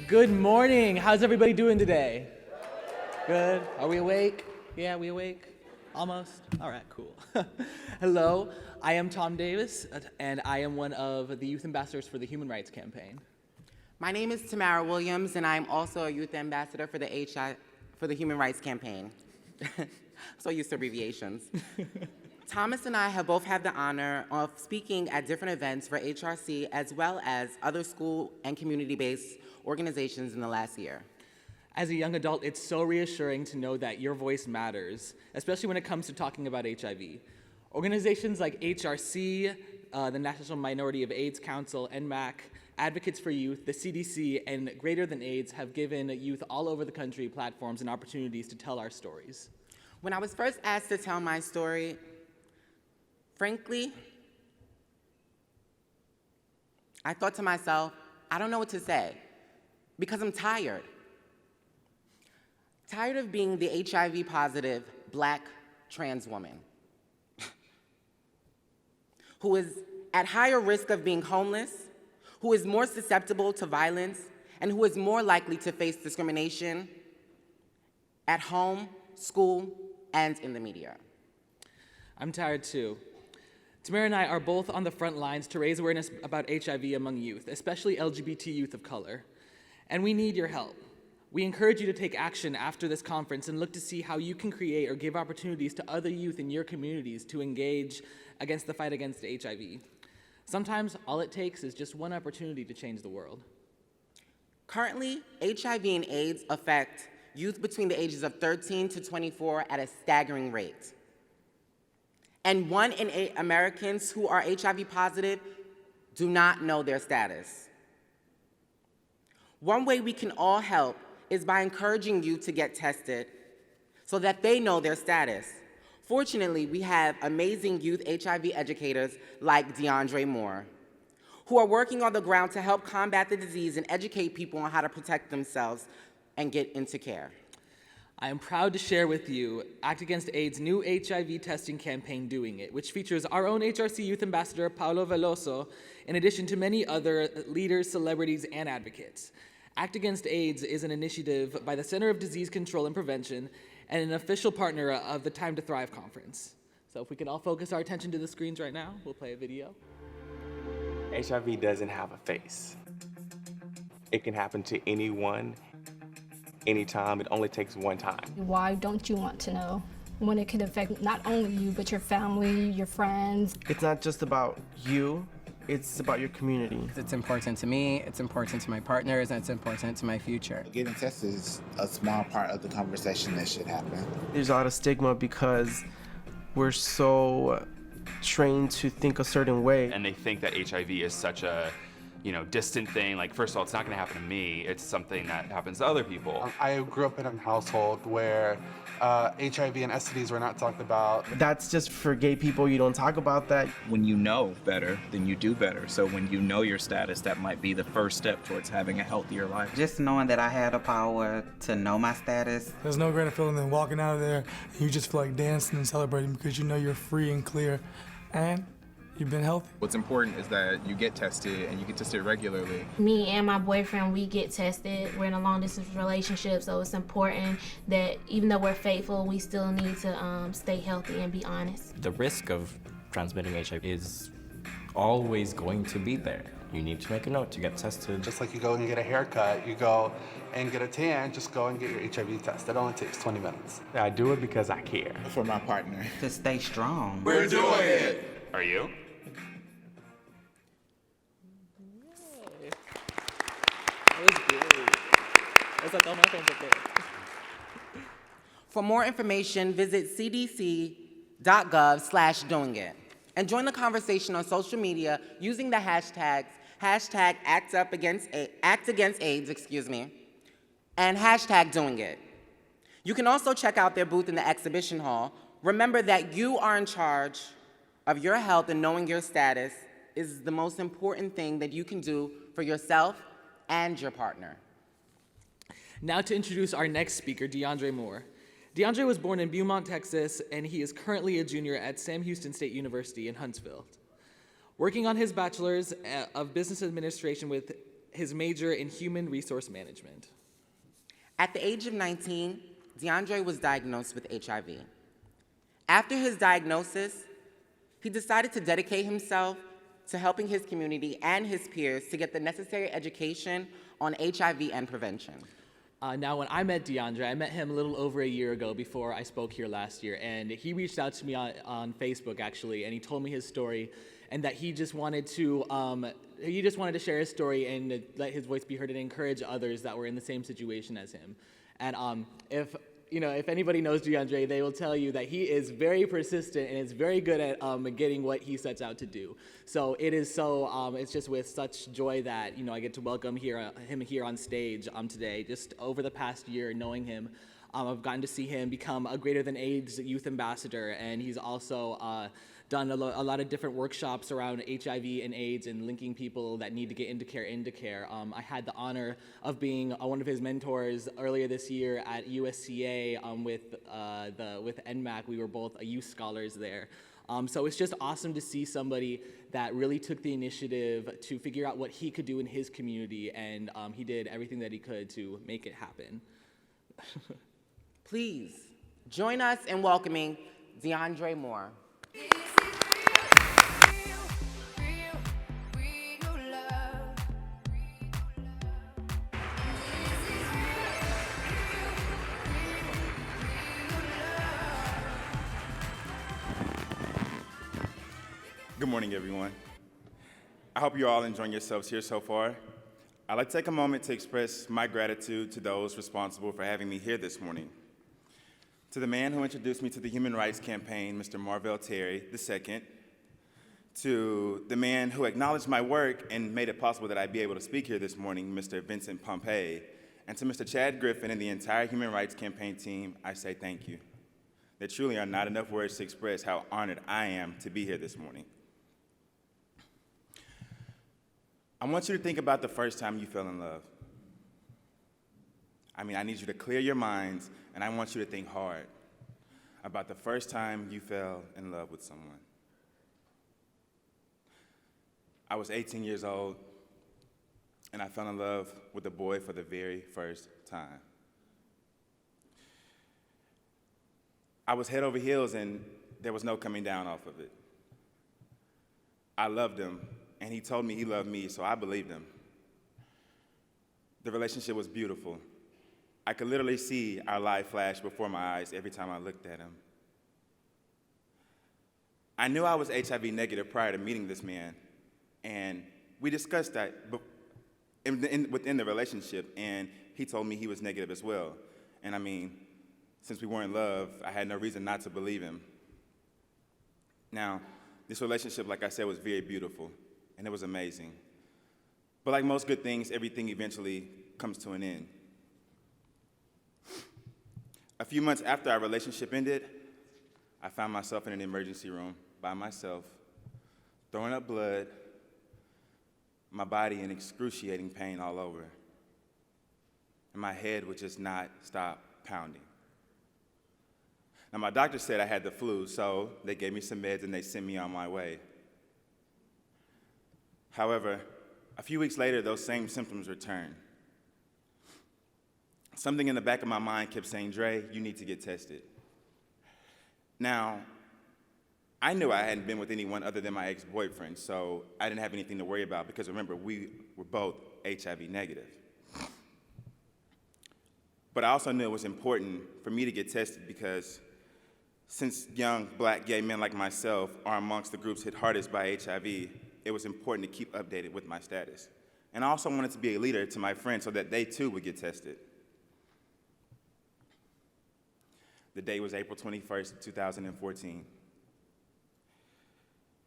Good morning. How's everybody doing today? Good. Are we awake? Yeah, we awake? Almost? All right, cool. Hello, I am Tom Davis, and I am one of the youth ambassadors for the Human Rights Campaign. My name is Tamara Williams, and I'm also a youth ambassador for the Human Rights Campaign. So used to abbreviations. Thomas and I have both had the honor of speaking at different events for HRC as well as other school and community-based organizations in the last year. As a young adult, it's so reassuring to know that your voice matters, especially when it comes to talking about HIV. Organizations like HRC, the National Minority of AIDS Council, NMAC, Advocates for Youth, the CDC, and Greater Than AIDS have given youth all over the country platforms and opportunities to tell our stories. When I was first asked to tell my story, frankly, I thought to myself, I don't know what to say, because I'm tired. Tired of being the HIV-positive Black trans woman who is at higher risk of being homeless, who is more susceptible to violence, and who is more likely to face discrimination at home, school, and in the media. I'm tired too. Tamara and I are both on the front lines to raise awareness about HIV among youth, especially LGBT youth of color. And we need your help. We encourage you to take action after this conference and look to see how you can create or give opportunities to other youth in your communities to engage against the fight against HIV. Sometimes all it takes is just one opportunity to change the world. Currently, HIV and AIDS affect youth between the ages of 13 to 24 at a staggering rate. And 1 in 8 Americans who are HIV positive do not know their status. One way we can all help is by encouraging you to get tested so that they know their status. Fortunately, we have amazing youth HIV educators like Deondre Moore, who are working on the ground to help combat the disease and educate people on how to protect themselves and get into care. I am proud to share with you Act Against AIDS' new HIV testing campaign, Doing It, which features our own HRC Youth Ambassador, Paulo Veloso, in addition to many other leaders, celebrities, and advocates. Act Against AIDS is an initiative by the Center of Disease Control and Prevention and an official partner of the Time to Thrive conference. So if we can all focus our attention to the screens right now, we'll play a video. HIV doesn't have a face. It can happen to anyone, anytime. It only takes one time. Why don't you want to know when it could affect not only you, but your family, your friends? It's not just about you, it's about your community. It's important to me, it's important to my partners, and it's important to my future. Getting tested is a small part of the conversation that should happen. There's a lot of stigma because we're so trained to think a certain way. And they think that HIV is such a distant thing. Like, first of all, it's not gonna happen to me. It's something that happens to other people. I grew up in a household where HIV and STDs were not talked about. That's just for gay people, you don't talk about that. When you know better, then you do better. So when you know your status, that might be the first step towards having a healthier life. Just knowing that I had the power to know my status. There's no greater feeling than walking out of there and you just feel like dancing and celebrating because you know you're free and clear and you've been healthy. What's important is that you get tested and you get tested regularly. Me and my boyfriend, we get tested. We're in a long distance relationship, so it's important that even though we're faithful, we still need to stay healthy and be honest. The risk of transmitting HIV is always going to be there. You need to make a note to get tested. Just like you go and get a haircut, you go and get a tan, just go and get your HIV test. It only takes 20 minutes. I do it because I care. For my partner. To stay strong. We're doing it! Are you? That was great. It's like all my friends up there. For more information, visit cdc.gov/doingit and join the conversation on social media using the hashtags #Act Against AIDS, and #doingit. You can also check out their booth in the exhibition hall. Remember that you are in charge of your health, and knowing your status is the most important thing that you can do for yourself and your partner. Now to introduce our next speaker, Deondre Moore. Deondre was born in Beaumont, Texas, and he is currently a junior at Sam Houston State University in Huntsville. Working on his bachelor's of business administration with his major in human resource management. At the age of 19, Deondre was diagnosed with HIV. After his diagnosis, he decided to dedicate himself to helping his community and his peers to get the necessary education on HIV and prevention. Now, when I met Deondre, I met him a little over a year ago before I spoke here last year, and he reached out to me on Facebook, actually, and he told me his story, and that he just wanted to share his story and let his voice be heard and encourage others that were in the same situation as him. And if anybody knows Deondre, they will tell you that he is very persistent and is very good at getting what he sets out to do. So it's just with such joy that I get to welcome him here on stage today. Just over the past year, knowing him, I've gotten to see him become a Greater Than AIDS youth ambassador, and he's also done a lot of different workshops around HIV and AIDS and linking people that need to get into care. I had the honor of being one of his mentors earlier this year at USCA with NMAC. We were both youth scholars there. So it's just awesome to see somebody that really took the initiative to figure out what he could do in his community, and he did everything that he could to make it happen. Please join us in welcoming Deondre Moore. Good morning, everyone. I hope you're all enjoying yourselves here so far. I'd like to take a moment to express my gratitude to those responsible for having me here this morning. To the man who introduced me to the Human Rights Campaign, Mr. Marvell Terry II, to the man who acknowledged my work and made it possible that I be able to speak here this morning, Mr. Vincent Pompey, and to Mr. Chad Griffin and the entire Human Rights Campaign team, I say thank you. There truly are not enough words to express how honored I am to be here this morning. I want you to think about the first time you fell in love. I need you to clear your minds, and I want you to think hard about the first time you fell in love with someone. I was 18 years old, and I fell in love with a boy for the very first time. I was head over heels, and there was no coming down off of it. I loved him, and he told me he loved me, so I believed him. The relationship was beautiful. I could literally see our life flash before my eyes every time I looked at him. I knew I was HIV negative prior to meeting this man, and we discussed that within the relationship, and he told me he was negative as well. And since we were in love, I had no reason not to believe him. Now, this relationship, like I said, was very beautiful, and it was amazing. But like most good things, everything eventually comes to an end. A few months after our relationship ended, I found myself in an emergency room by myself, throwing up blood, my body in excruciating pain all over, and my head would just not stop pounding. Now, my doctor said I had the flu, so they gave me some meds and they sent me on my way. However, a few weeks later, those same symptoms returned. Something in the back of my mind kept saying, Dre, you need to get tested. Now, I knew I hadn't been with anyone other than my ex-boyfriend, so I didn't have anything to worry about because remember, we were both HIV negative. But I also knew it was important for me to get tested because since young black gay men like myself are amongst the groups hit hardest by HIV, it was important to keep updated with my status. And I also wanted to be a leader to my friends so that they too would get tested. The day was April 21st, 2014.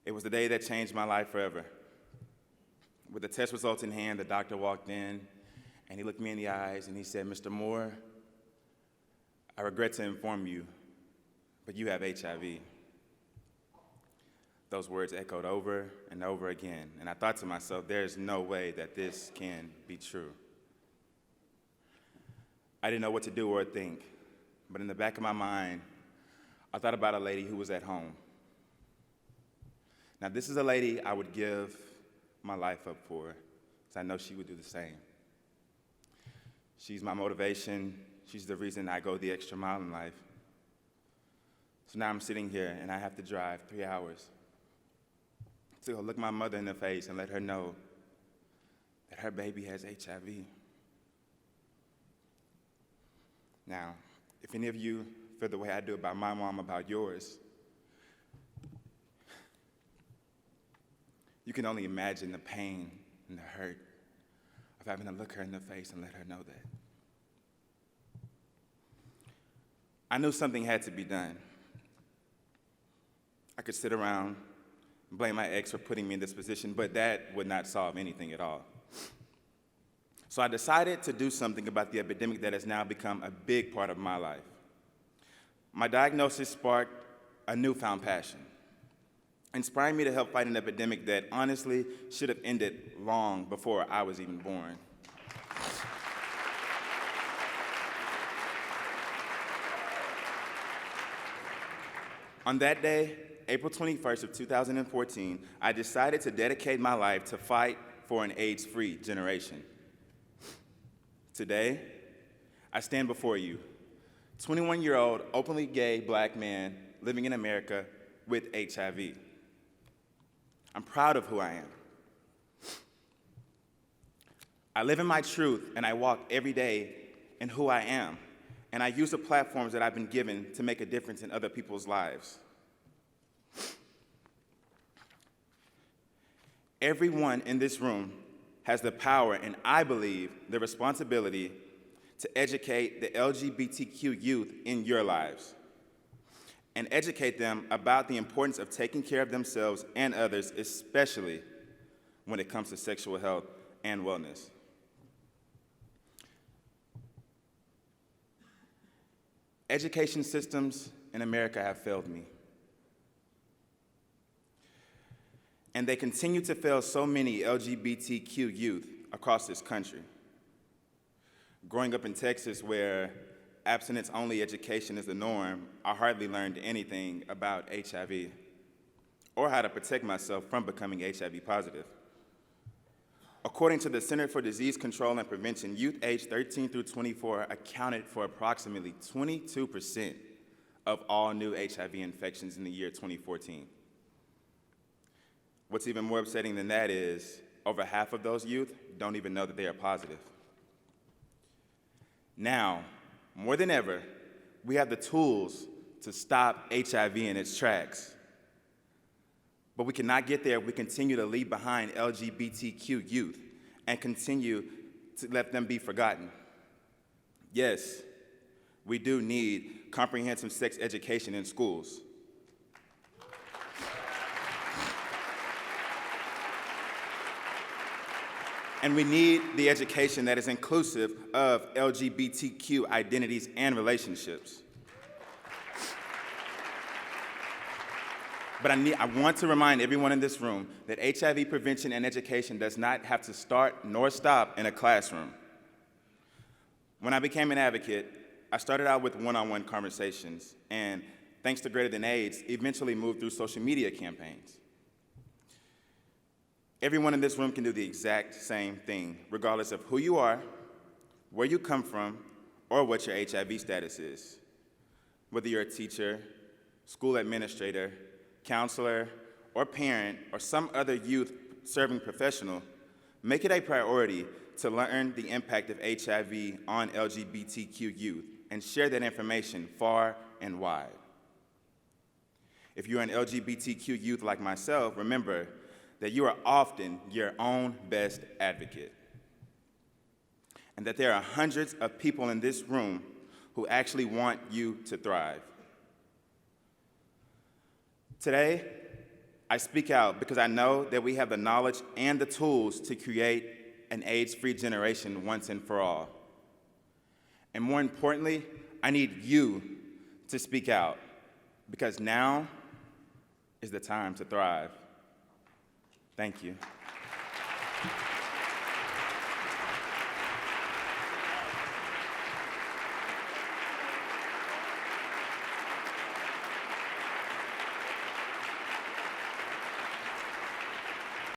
It was the day that changed my life forever. With the test results in hand, the doctor walked in, and he looked me in the eyes, and he said, Mr. Moore, I regret to inform you, but you have HIV. Those words echoed over and over again, and I thought to myself, there's no way that this can be true. I didn't know what to do or think, but in the back of my mind, I thought about a lady who was at home. Now, this is a lady I would give my life up for, because I know she would do the same. She's my motivation. She's the reason I go the extra mile in life. So now I'm sitting here and I have to drive 3 hours to go look my mother in the face and let her know that her baby has HIV. Now, if any of you feel the way I do about my mom, about yours, you can only imagine the pain and the hurt of having to look her in the face and let her know that. I knew something had to be done. I could sit around and blame my ex for putting me in this position, but that would not solve anything at all. So I decided to do something about the epidemic that has now become a big part of my life. My diagnosis sparked a newfound passion, inspiring me to help fight an epidemic that honestly should have ended long before I was even born. On that day, April 21st of 2014, I decided to dedicate my life to fight for an AIDS-free generation. Today, I stand before you, 21-year-old openly gay black man living in America with HIV. I'm proud of who I am. I live in my truth and I walk every day in who I am, and I use the platforms that I've been given to make a difference in other people's lives. Everyone in this room has the power, and I believe the responsibility, to educate the LGBTQ youth in your lives and educate them about the importance of taking care of themselves and others, especially when it comes to sexual health and wellness. Education systems in America have failed me. And they continue to fail so many LGBTQ youth across this country. Growing up in Texas, where abstinence-only education is the norm, I hardly learned anything about HIV or how to protect myself from becoming HIV positive. According to the Center for Disease Control and Prevention, youth aged 13 through 24 accounted for approximately 22% of all new HIV infections in the year 2014. What's even more upsetting than that is over half of those youth don't even know that they are positive. Now, more than ever, we have the tools to stop HIV in its tracks. But we cannot get there if we continue to leave behind LGBTQ youth and continue to let them be forgotten. Yes, we do need comprehensive sex education in schools. And we need the education that is inclusive of LGBTQ identities and relationships. But I want to remind everyone in this room that HIV prevention and education does not have to start nor stop in a classroom. When I became an advocate, I started out with one-on-one conversations, and thanks to Greater Than AIDS, eventually moved through social media campaigns. Everyone in this room can do the exact same thing, regardless of who you are, where you come from, or what your HIV status is. Whether you're a teacher, school administrator, counselor, or parent, or some other youth-serving professional, make it a priority to learn the impact of HIV on LGBTQ youth and share that information far and wide. If you're an LGBTQ youth like myself, remember that you are often your own best advocate, and that there are hundreds of people in this room who actually want you to thrive. Today, I speak out because I know that we have the knowledge and the tools to create an AIDS-free generation once and for all. And more importantly, I need you to speak out, because now is the time to thrive. Thank you.